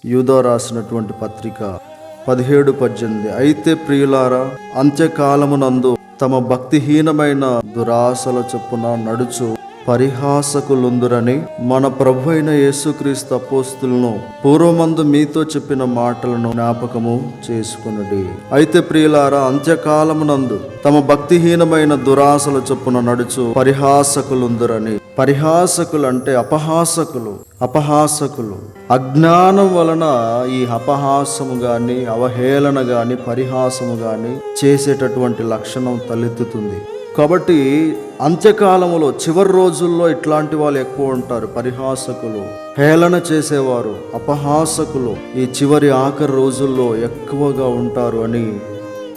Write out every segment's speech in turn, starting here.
యూదా రాసినటువంటి పత్రిక 17:18. అయితే ప్రియులారా, అంత్యకాలమునందు తమ భక్తిహీనమైన దురాశల చొప్పున నడుచు పరిహాసకులుందురని మన ప్రభు అయిన యేసుక్రీస్తు అపోస్తులను పూర్వమందు మీతో చెప్పిన మాటలను జ్ఞాపకము చేసుకొనుడి. అయితే ప్రియులారా, అంత్యకాలమునందు తమ భక్తిహీనమైన దురాశల చొప్పున నడుచు పరిహాసకులుందురని. పరిహాసకులు అంటే అపహాసకులు. అజ్ఞానం వలన ఈ అపహాసము గాని, అవహేళన గాని, పరిహాసము గాని చేసేటటువంటి లక్షణం తలెత్తుతుంది. కాబట్టి అంత్యకాలములో, చివరి రోజుల్లో ఇట్లాంటి వాళ్ళు ఎక్కువ ఉంటారు. పరిహాసకులు, హేళన చేసేవారు, అపహాసకులు ఈ చివరి ఆఖరి రోజుల్లో ఎక్కువగా ఉంటారు అని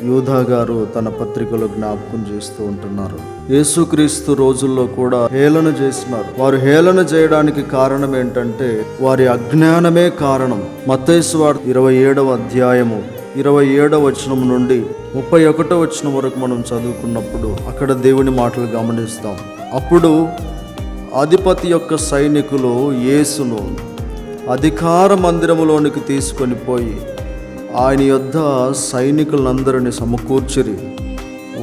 యూదా గారు తన పత్రికలో జ్ఞాపకం చేస్తూ ఉంటున్నారు. యేసుక్రీస్తు రోజుల్లో కూడా హేళన చేసినారు. వారు హేళన చేయడానికి కారణం ఏంటంటే వారి అజ్ఞానమే కారణం. మత్తయి సువార్త 27వ అధ్యాయము 27వ వచనం నుండి 31వ వచనం వరకు మనం చదువుకున్నప్పుడు అక్కడ దేవుని మాటలు గమనిస్తాం. అప్పుడు అధిపతి యొక్క సైనికులు యేసును అధికార మందిరములోనికి తీసుకొని పోయి ఆయన యొద్ద సైనికులందరిని సమకూర్చిరి.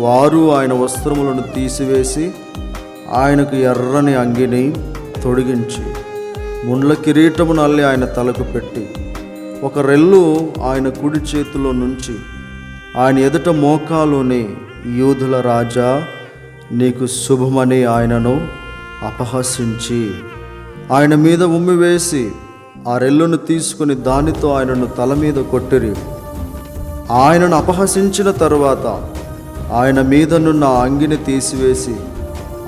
వారు ఆయన వస్త్రములను తీసివేసి ఆయనకు ఎర్రని అంగిని తొడిగించి ముండ్ల కిరీటమును అల్లి ఆయన తలకు పెట్టి ఒక రెల్లు ఆయన కుడి చేతిలో నుంచి ఆయన ఎదుట మోకాలుని, యూదుల రాజా నీకు శుభమని ఆయనను అపహసించి ఆయన మీద ఉమ్మివేసి ఆ రెల్లును తీసుకుని దానితో ఆయనను తల మీద కొట్టిరి. ఆయనను అపహసించిన తరువాత ఆయన మీదనున్న అంగిని తీసివేసి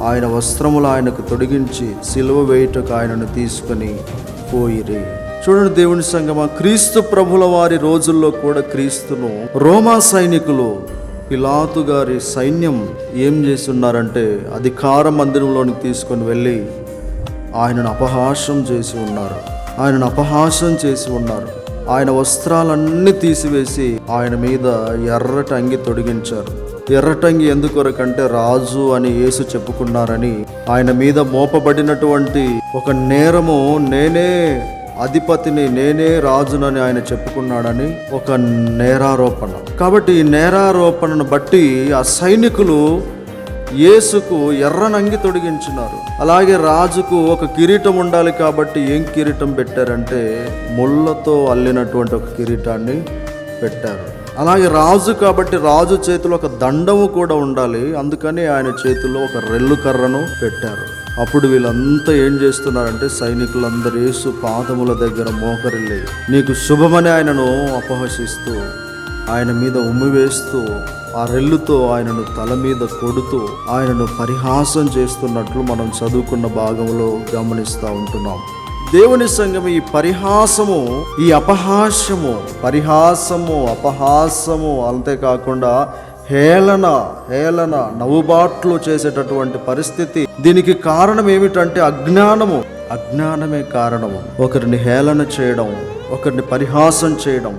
ఆయన వస్త్రములు ఆయనకు తొడిగించి సిలువ వేయుటకు ఆయనను తీసుకుని పోయిరి. చూడండి దేవుని సంగమా, క్రీస్తు ప్రభుల వారి రోజుల్లో కూడా క్రీస్తును రోమా సైనికులు, పిలాతు గారి సైన్యం ఏం చేస్తున్నారంటే అధికార మందిరంలోనికి తీసుకొని వెళ్ళి ఆయనను అపహాసం చేసి ఉన్నారు. ఆయన వస్త్రాలన్నీ తీసివేసి ఆయన మీద ఎర్రటి అంగి తొడిగించారు. ఎర్రటంగి ఎందుకొరకంటే రాజు అని యేసు చెప్పుకున్నారని, ఆయన మీద మోపబడినటువంటి ఒక నేరము నేనే అధిపతిని, నేనే రాజునని ఆయన చెప్పుకున్నాడని ఒక నేరారోపణ. కాబట్టి ఈ నేరారోపణను బట్టి ఆ సైనికులు యేసుకు ఎర్రనంగి తొడిగించినారు. అలాగే రాజుకు ఒక కిరీటం ఉండాలి కాబట్టి ఏం కిరీటం పెట్టారంటే ముళ్ళతో అల్లినటువంటి ఒక కిరీటాన్ని పెట్టారు. అలాగే రాజు కాబట్టి రాజు చేతిలో ఒక దండము కూడా ఉండాలి, అందుకని ఆయన చేతిలో ఒక రెల్లు కర్రను పెట్టారు. అప్పుడు వీళ్ళంతా ఏం చేస్తున్నారంటే సైనికులందరూ యేసు పాదముల దగ్గర మోకరిల్లి నీకు శుభమని ఆయనను అపహసిస్తూ ఆయన మీద ఉమ్మివేస్తూ ఆ రెల్లుతో ఆయనను తల మీద కొడుతూ ఆయనను పరిహాసం చేస్తున్నట్లు మనం చదువుకున్న భాగంలో గమనిస్తూ ఉంటున్నాం. దేవుని సంఘం ఈ పరిహాసము, ఈ అపహాసము అంతేకాకుండా హేళన నవ్వుబాట్లు చేసేటటువంటి పరిస్థితి. దీనికి కారణం ఏమిటంటే అజ్ఞానమే కారణము. ఒకరిని హేళన చేయడం, ఒకరిని పరిహాసం చేయడం,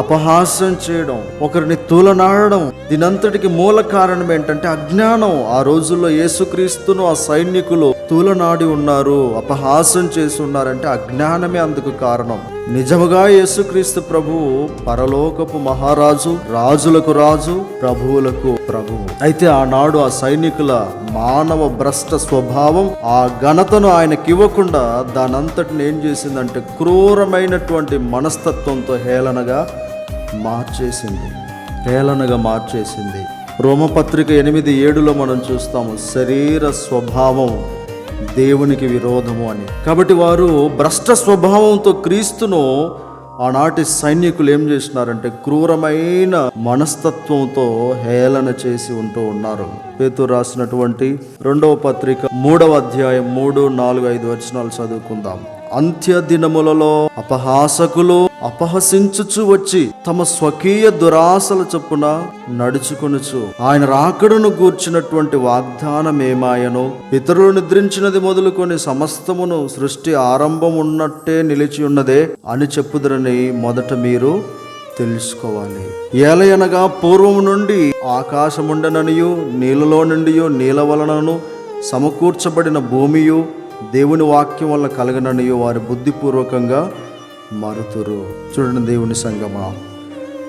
అపహాసం చేయడం, ఒకరిని తూలనాడడం, దీనంతటికి మూల కారణం ఏంటంటే అజ్ఞానం. ఆ రోజుల్లో యేసుక్రీస్తును ఆ సైనికులు తూలనాడి ఉన్నారు, అపహాసం చేసి ఉన్నారంటే అజ్ఞానమే అందుకు కారణం. నిజముగా యేసుక్రీస్తు ప్రభువు పరలోకపు మహారాజు, రాజులకు రాజు, ప్రభువులకు ప్రభువు. అయితే ఆనాడు ఆ సైనికుల మానవ భ్రష్ట స్వభావం ఆ ఘనతను ఆయనకివ్వకుండా దానంతటిని ఏం చేసిందంటే క్రూరమైనటువంటి మనస్తత్వంతో హేళనగా మార్చేసింది. రోమపత్రిక 8:7 మనం చూస్తాము, శరీర స్వభావం దేవునికి విరోధము అని. కాబట్టి వారు భ్రష్ట స్వభావంతో క్రీస్తును ఆనాటి సైనికులు ఏం చేసినారంటే క్రూరమైన మనస్తత్వంతో హేళన చేసి ఉన్నారు. పేతురు రాసినటువంటి 2వ పత్రిక 3వ అధ్యాయం 3, 4, 5 వచనాలు చదువుకుందాం. అంత్య దినములలో అపహాసకులు అపహసించుచు వచ్చి తమ స్వకీయ దురాశల చొప్పున నడుచుకొనుచు ఆయన రాకడను గూర్చినటువంటి వాగ్దానమేమాయనో ఇతరులు నిద్రించినది మొదలుకొని సమస్తమును సృష్టి ఆరంభం ఉన్నట్టే నిలిచి ఉన్నదే అని చెప్పుదురని మొదట మీరు తెలుసుకోవాలి. ఏలయనగా పూర్వము నుండి ఆకాశముండననియు నీళ్ళలో నుండి నీళ్ళ వలనను సమకూర్చబడిన భూమియు దేవుని వాక్యం వల్ల కలగననియు వారి బుద్ధిపూర్వకంగా మరుతురు. చూడండి దేవుని సంగమా,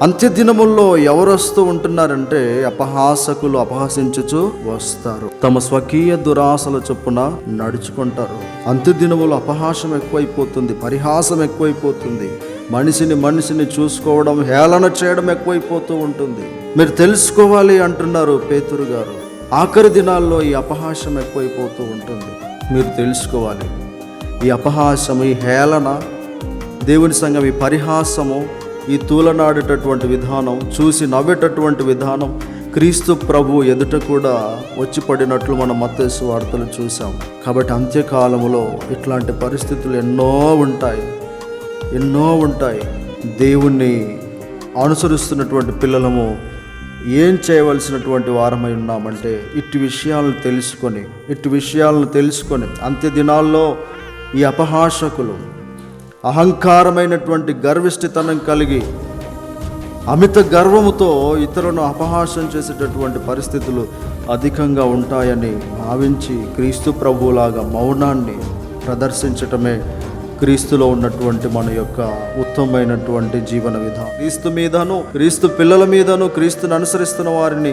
అంత్య దినముల్లో ఎవరు వస్తూ ఉంటున్నారంటే అపహాసకులు అపహసించుచు వస్తారు, తమ స్వకీయ దురాశల చొప్పున నడుచుకుంటారు. అంత్య దినములో అపహాసం ఎక్కువైపోతుంది, పరిహాసం ఎక్కువైపోతుంది, మనిషిని చూసుకోవడం, హేళన చేయడం ఎక్కువైపోతూ ఉంటుంది. మీరు తెలుసుకోవాలి అంటున్నారు పేతురు గారు. ఆఖరి దినాల్లో ఈ అపహాసం ఎక్కువైపోతూ ఉంటుంది. మీరు తెలుసుకోవాలి, ఈ అపహాసం, ఈ హేళన, దేవుని సంఘం, ఈ పరిహాసము, ఈ తూలనాడేటటువంటి విధానం, చూసి నవ్వేటటువంటి విధానం క్రీస్తు ప్రభు ఎదుట కూడా వచ్చి పడినట్లు మనం మత్తయి సువార్తలు చూసాం. కాబట్టి అంత్యకాలములో ఇట్లాంటి పరిస్థితులు ఎన్నో ఉంటాయి. దేవుణ్ణి అనుసరిస్తున్నటువంటి పిల్లలము ఏం చేయవలసినటువంటి వారమై ఉన్నామంటే ఇట్టి విషయాలను తెలుసుకొని అంత్య దినాల్లో ఈ అపహాసకులు అహంకారమైనటువంటి గర్విష్ఠితనం కలిగి అమిత గర్వముతో ఇతరులను అపహాసం చేసేటటువంటి పరిస్థితులు అధికంగా ఉంటాయని భావించి క్రీస్తు ప్రభువులాగా మౌనాన్ని ప్రదర్శించటమే క్రీస్తులో ఉన్నటువంటి మన యొక్క ఉత్తమమైనటువంటి జీవన విధానం. క్రీస్తు మీదను, క్రీస్తు పిల్లల మీదను, క్రీస్తుని అనుసరిస్తున్న వారిని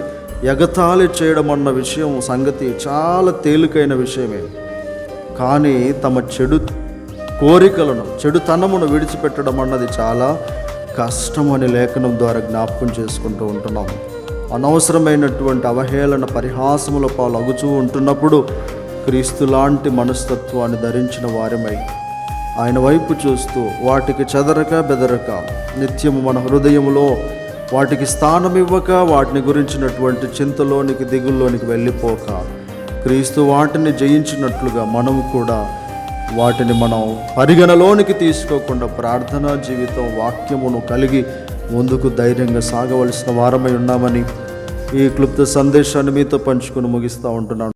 ఎగతాళి చేయడం అన్న విషయం, సంగతి చాలా తేలికైన విషయమే. కానీ తమ చెడు కోరికలను, చెడుతనమును విడిచిపెట్టడం అన్నది చాలా కష్టం అని లేఖనం ద్వారా జ్ఞాపకం చేసుకుంటూ ఉంటున్నాం. అనవసరమైనటువంటి అవహేళన, పరిహాసముల పాలు అగుచూ ఉంటున్నప్పుడు క్రీస్తు లాంటి మనస్తత్వాన్ని ధరించిన వారమై ఆయన వైపు చూస్తూ వాటికి చెదరక బెదరక, నిత్యము మన హృదయములో వాటికి స్థానం ఇవ్వక, వాటిని గురించినటువంటి చింతలోనికి, దిగుల్లోనికి వెళ్ళిపోక, క్రీస్తు వాటిని జయించినట్లుగా మనము కూడా వాటిని మనం పరిగణలోనికి తీసుకోకుండా ప్రార్థనా జీవితం, వాక్యమును కలిగి ముందుకు ధైర్యంగా సాగవలసిన వారమై ఉన్నామని ఈ క్లుప్త సందేశాన్ని మీతో పంచుకుని ముగిస్తూ ఉంటున్నాను.